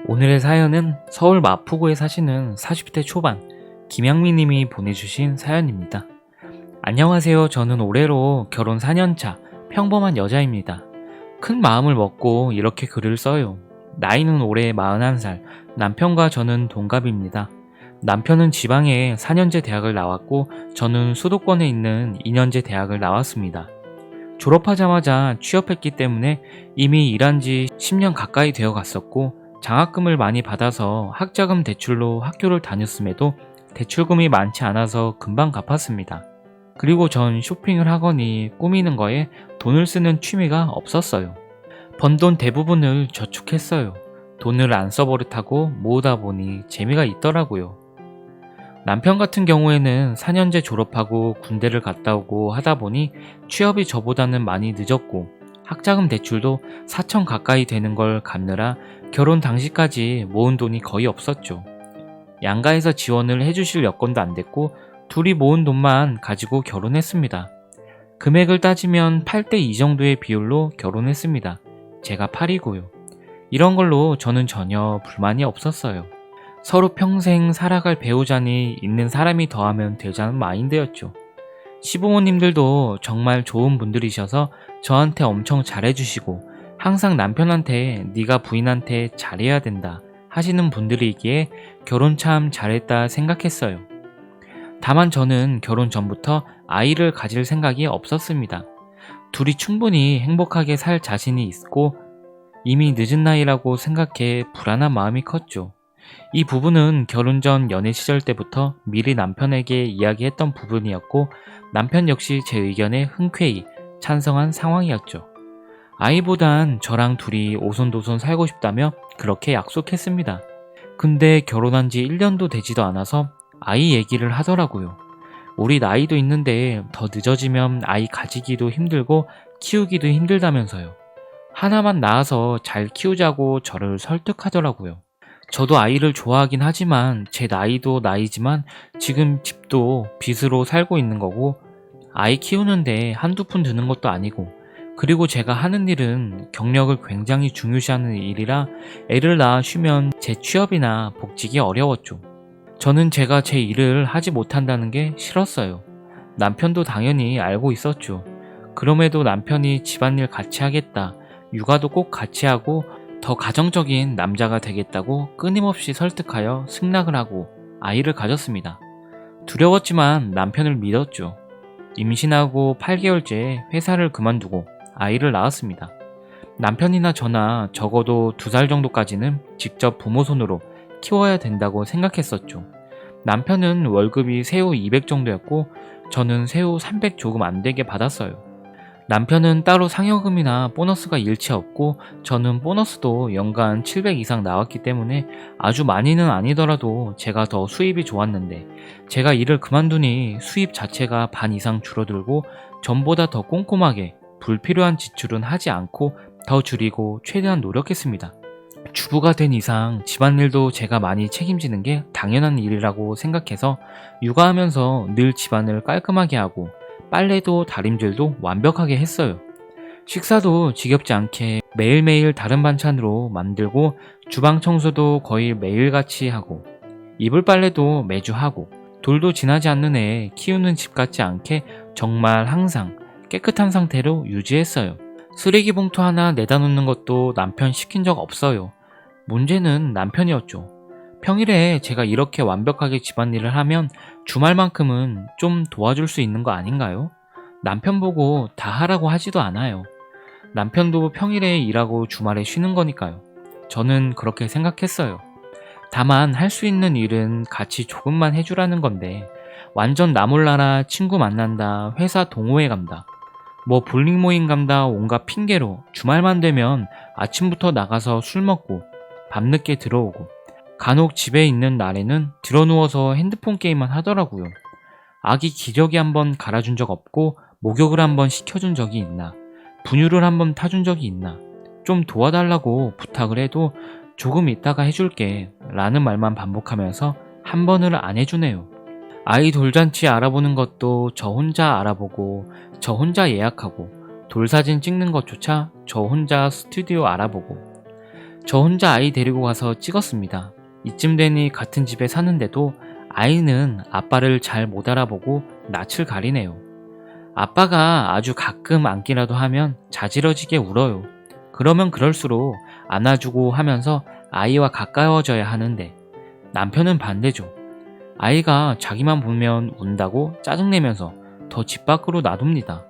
오늘의 사연은 서울 마포구에 사시는 40대 초반 김양미 님이 보내주신 사연입니다. 안녕하세요. 저는 올해로 결혼 4년차 평범한 여자입니다. 큰 마음을 먹고 이렇게 글을 써요. 나이는 올해 41살, 남편과 저는 동갑입니다. 남편은 지방에 4년제 대학을 나왔고 저는 수도권에 있는 2년제 대학을 나왔습니다. 졸업하자마자 취업했기 때문에 이미 일한 지 10년 가까이 되어 갔었고 장학금을 많이 받아서 학자금 대출로 학교를 다녔음에도 대출금이 많지 않아서 금방 갚았습니다. 그리고 전 쇼핑을 하거니 꾸미는 거에 돈을 쓰는 취미가 없었어요. 번 돈 대부분을 저축했어요. 돈을 안 써버릇하고 모으다 보니 재미가 있더라고요. 남편 같은 경우에는 4년제 졸업하고 군대를 갔다 오고 하다 보니 취업이 저보다는 많이 늦었고 학자금 대출도 4천 가까이 되는 걸 갚느라 결혼 당시까지 모은 돈이 거의 없었죠. 양가에서 지원을 해주실 여건도 안 됐고 둘이 모은 돈만 가지고 결혼했습니다. 금액을 따지면 8대2 정도의 비율로 결혼했습니다. 제가 8이고요. 이런 걸로 저는 전혀 불만이 없었어요. 서로 평생 살아갈 배우자니 있는 사람이 더하면 되자는 마인드였죠. 시부모님들도 정말 좋은 분들이셔서 저한테 엄청 잘해주시고 항상 남편한테 네가 부인한테 잘해야 된다 하시는 분들이기에 결혼 참 잘했다 생각했어요. 다만 저는 결혼 전부터 아이를 가질 생각이 없었습니다. 둘이 충분히 행복하게 살 자신이 있고 이미 늦은 나이라고 생각해 불안한 마음이 컸죠. 이 부분은 결혼 전 연애 시절 때부터 미리 남편에게 이야기했던 부분이었고 남편 역시 제 의견에 흔쾌히 찬성한 상황이었죠. 아이보단 저랑 둘이 오손도손 살고 싶다며 그렇게 약속했습니다. 근데 결혼한 지 1년도 되지도 않아서 아이 얘기를 하더라고요. 우리 나이도 있는데 더 늦어지면 아이 가지기도 힘들고 키우기도 힘들다면서요. 하나만 낳아서 잘 키우자고 저를 설득하더라고요. 저도 아이를 좋아하긴 하지만 제 나이도 나이지만 지금 집도 빚으로 살고 있는 거고 아이 키우는데 한두 푼 드는 것도 아니고 그리고 제가 하는 일은 경력을 굉장히 중요시하는 일이라 애를 낳아 쉬면 제 취업이나 복직이 어려웠죠. 저는 제가 제 일을 하지 못한다는 게 싫었어요. 남편도 당연히 알고 있었죠. 그럼에도 남편이 집안일 같이 하겠다, 육아도 꼭 같이 하고 더 가정적인 남자가 되겠다고 끊임없이 설득하여 승낙을 하고 아이를 가졌습니다. 두려웠지만 남편을 믿었죠. 임신하고 8개월째에 회사를 그만두고 아이를 낳았습니다. 남편이나 저나 적어도 2살 정도까지는 직접 부모 손으로 키워야 된다고 생각했었죠. 남편은 월급이 세후 200 정도였고 저는 세후 300 조금 안 되게 받았어요. 남편은 따로 상여금이나 보너스가 일체 없고 저는 보너스도 연간 700 이상 나왔기 때문에 아주 많이는 아니더라도 제가 더 수입이 좋았는데 제가 일을 그만두니 수입 자체가 반 이상 줄어들고 전보다 더 꼼꼼하게 불필요한 지출은 하지 않고 더 줄이고 최대한 노력했습니다. 주부가 된 이상 집안일도 제가 많이 책임지는 게 당연한 일이라고 생각해서 육아하면서 늘 집안을 깔끔하게 하고 빨래도 다림질도 완벽하게 했어요. 식사도 지겹지 않게 매일매일 다른 반찬으로 만들고 주방 청소도 거의 매일같이 하고 이불 빨래도 매주 하고 돌도 지나지 않는 애 키우는 집 같지 않게 정말 항상 깨끗한 상태로 유지했어요. 쓰레기 봉투 하나 내다 놓는 것도 남편 시킨 적 없어요. 문제는 남편이었죠. 평일에 제가 이렇게 완벽하게 집안일을 하면 주말만큼은 좀 도와줄 수 있는 거 아닌가요? 남편 보고 다 하라고 하지도 않아요. 남편도 평일에 일하고 주말에 쉬는 거니까요. 저는 그렇게 생각했어요. 다만 할 수 있는 일은 같이 조금만 해주라는 건데 완전 나 몰라라 친구 만난다, 회사 동호회 간다, 뭐 볼링 모임 간다 온갖 핑계로 주말만 되면 아침부터 나가서 술 먹고 밤늦게 들어오고 간혹 집에 있는 날에는 드러누워서 핸드폰 게임만 하더라고요. 아기 기저귀 한번 갈아준 적 없고 목욕을 한번 시켜준 적이 있나, 분유를 한번 타준 적이 있나, 좀 도와달라고 부탁을 해도 조금 이따가 해줄게 라는 말만 반복하면서 한 번을 안 해주네요. 아이 돌잔치 알아보는 것도 저 혼자 알아보고 저 혼자 예약하고 돌사진 찍는 것조차 저 혼자 스튜디오 알아보고 저 혼자 아이 데리고 가서 찍었습니다. 이쯤 되니 같은 집에 사는데도 아이는 아빠를 잘 못 알아보고 낯을 가리네요. 아빠가 아주 가끔 안기라도 하면 자지러지게 울어요. 그러면 그럴수록 안아주고 하면서 아이와 가까워져야 하는데 남편은 반대죠. 아이가 자기만 보면 운다고 짜증내면서 더 집 밖으로 놔둡니다.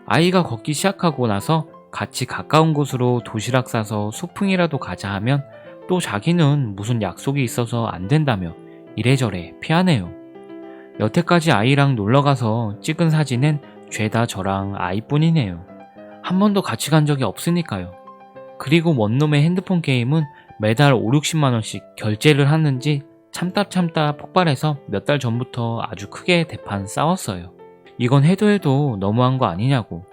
아이가 걷기 시작하고 나서 같이 가까운 곳으로 도시락 싸서 소풍이라도 가자 하면 또 자기는 무슨 약속이 있어서 안 된다며 이래저래 피하네요. 여태까지 아이랑 놀러가서 찍은 사진은 죄다 저랑 아이뿐이네요. 한 번도 같이 간 적이 없으니까요. 그리고 원놈의 핸드폰 게임은 매달 5, 60만원씩 결제를 하는지 참다 폭발해서 몇 달 전부터 아주 크게 대판 싸웠어요. 이건 해도 너무한 거 아니냐고.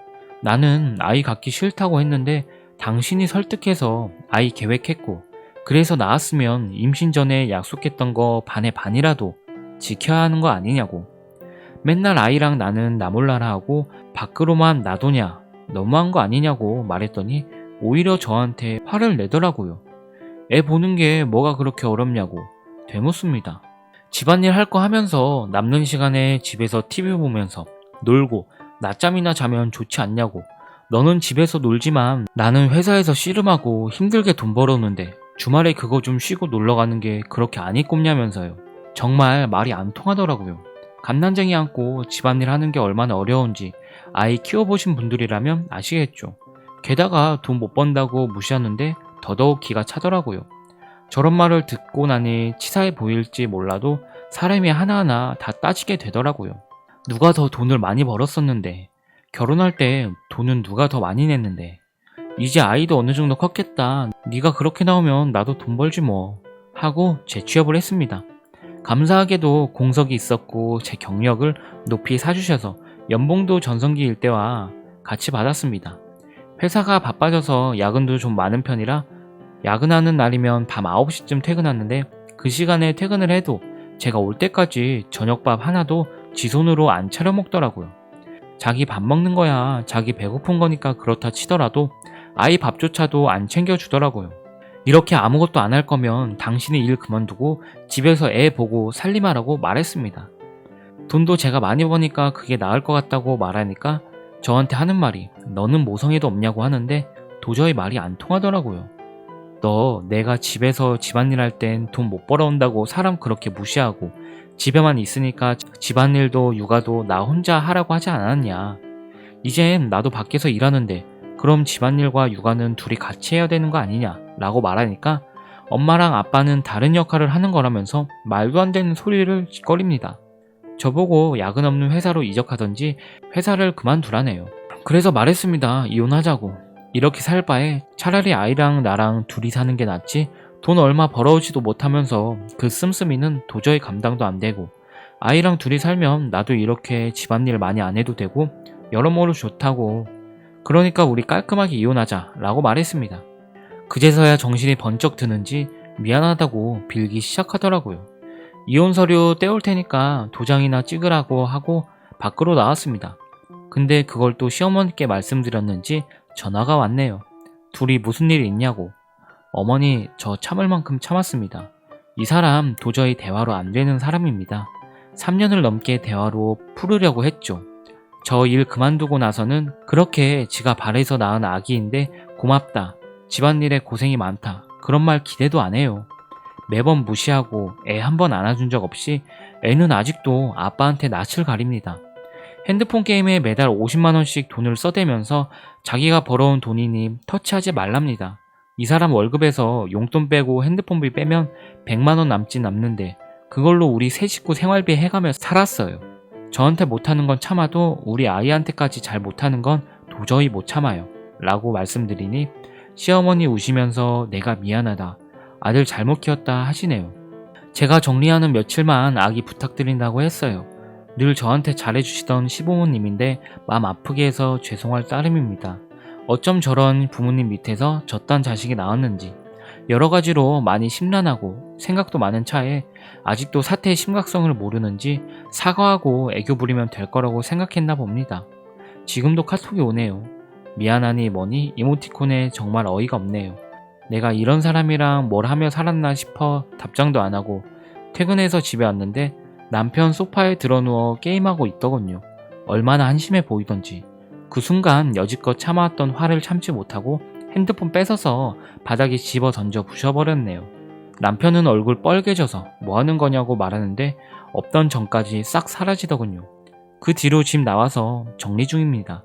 나는 아이 갖기 싫다고 했는데 당신이 설득해서 아이 계획했고 그래서 나왔으면 임신 전에 약속했던 거 반의 반이라도 지켜야 하는 거 아니냐고. 맨날 아이랑 나는 나몰라라 하고 밖으로만 놔두냐 너무한 거 아니냐고 말했더니 오히려 저한테 화를 내더라고요. 애 보는 게 뭐가 그렇게 어렵냐고 되묻습니다. 집안일 할 거 하면서 남는 시간에 집에서 TV 보면서 놀고 낮잠이나 자면 좋지 않냐고. 너는 집에서 놀지만 나는 회사에서 씨름하고 힘들게 돈 벌었는데 주말에 그거 좀 쉬고 놀러 가는 게 그렇게 안이 꼽냐면서요. 정말 말이 안 통하더라고요. 갓난쟁이 안고 집안일 하는 게 얼마나 어려운지 아이 키워보신 분들이라면 아시겠죠. 게다가 돈 못 번다고 무시하는데 더더욱 기가 차더라고요. 저런 말을 듣고 나니 치사해 보일지 몰라도 사람이 하나하나 다 따지게 되더라고요. 누가 더 돈을 많이 벌었었는데, 결혼할 때 돈은 누가 더 많이 냈는데, 이제 아이도 어느 정도 컸겠다. 네가 그렇게 나오면 나도 돈 벌지 뭐 하고 재취업을 했습니다. 감사하게도 공석이 있었고 제 경력을 높이 사주셔서 연봉도 전성기 일때와 같이 받았습니다. 회사가 바빠져서 야근도 좀 많은 편이라 야근하는 날이면 밤 9시쯤 퇴근하는데 그 시간에 퇴근을 해도 제가 올 때까지 저녁밥 하나도 지 손으로 안 차려 먹더라고요. 자기 밥 먹는 거야 자기 배고픈 거니까 그렇다 치더라도 아이 밥조차도 안 챙겨주더라고요. 이렇게 아무것도 안 할 거면 당신이 일 그만두고 집에서 애 보고 살림하라고 말했습니다. 돈도 제가 많이 버니까 그게 나을 것 같다고 말하니까 저한테 하는 말이 너는 모성애도 없냐고 하는데 도저히 말이 안 통하더라고요. 너 내가 집에서 집안일 할 땐 돈 못 벌어온다고 사람 그렇게 무시하고 집에만 있으니까 집안일도 육아도 나 혼자 하라고 하지 않았냐. 이젠 나도 밖에서 일하는데 그럼 집안일과 육아는 둘이 같이 해야 되는 거 아니냐 라고 말하니까 엄마랑 아빠는 다른 역할을 하는 거라면서 말도 안 되는 소리를 짓거립니다. 저보고 야근 없는 회사로 이적하던지 회사를 그만두라네요. 그래서 말했습니다. 이혼하자고. 이렇게 살 바에 차라리 아이랑 나랑 둘이 사는 게 낫지 돈 얼마 벌어오지도 못하면서 그 씀씀이는 도저히 감당도 안 되고 아이랑 둘이 살면 나도 이렇게 집안일 많이 안 해도 되고 여러모로 좋다고. 그러니까 우리 깔끔하게 이혼하자 라고 말했습니다. 그제서야 정신이 번쩍 드는지 미안하다고 빌기 시작하더라고요. 이혼 서류 떼올 테니까 도장이나 찍으라고 하고 밖으로 나왔습니다. 근데 그걸 또 시어머니께 말씀드렸는지 전화가 왔네요. 둘이 무슨 일이 있냐고. 어머니 저 참을 만큼 참았습니다. 이 사람 도저히 대화로 안 되는 사람입니다. 3년을 넘게 대화로 풀으려고 했죠. 저 일 그만두고 나서는 그렇게 지가 발에서 낳은 아기인데 고맙다. 집안일에 고생이 많다. 그런 말 기대도 안 해요. 매번 무시하고 애 한 번 안아준 적 없이 애는 아직도 아빠한테 낯을 가립니다. 핸드폰 게임에 매달 50만원씩 돈을 써대면서 자기가 벌어온 돈이니 터치하지 말랍니다. 이 사람 월급에서 용돈 빼고 핸드폰비 빼면 100만원 남는데 그걸로 우리 세 식구 생활비 해가며 살았어요. 저한테 못하는 건 참아도 우리 아이한테까지 잘 못하는 건 도저히 못 참아요 라고 말씀드리니 시어머니 우시면서 내가 미안하다. 아들 잘못 키웠다 하시네요. 제가 정리하는 며칠만 아기 부탁드린다고 했어요. 늘 저한테 잘해주시던 시부모님인데 마음 아프게 해서 죄송할 따름입니다. 어쩜 저런 부모님 밑에서 저딴 자식이 나왔는지 여러 가지로 많이 심란하고 생각도 많은 차에 아직도 사태의 심각성을 모르는지 사과하고 애교 부리면 될 거라고 생각했나 봅니다. 지금도 카톡이 오네요. 미안하니 뭐니 이모티콘에 정말 어이가 없네요. 내가 이런 사람이랑 뭘 하며 살았나 싶어 답장도 안 하고 퇴근해서 집에 왔는데 남편 소파에 드러누워 게임하고 있더군요. 얼마나 한심해 보이던지. 그 순간 여지껏 참아왔던 화를 참지 못하고 핸드폰 뺏어서 바닥에 집어 던져 부셔버렸네요. 남편은 얼굴 뻘개져서 뭐 하는 거냐고 말하는데 없던 전까지 싹 사라지더군요. 그 뒤로 집 나와서 정리 중입니다.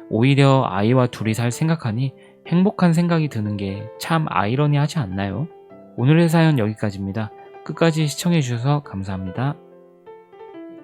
오히려 아이와 둘이 살 생각하니 행복한 생각이 드는 게 참 아이러니하지 않나요? 오늘의 사연 여기까지입니다. 끝까지 시청해주셔서 감사합니다.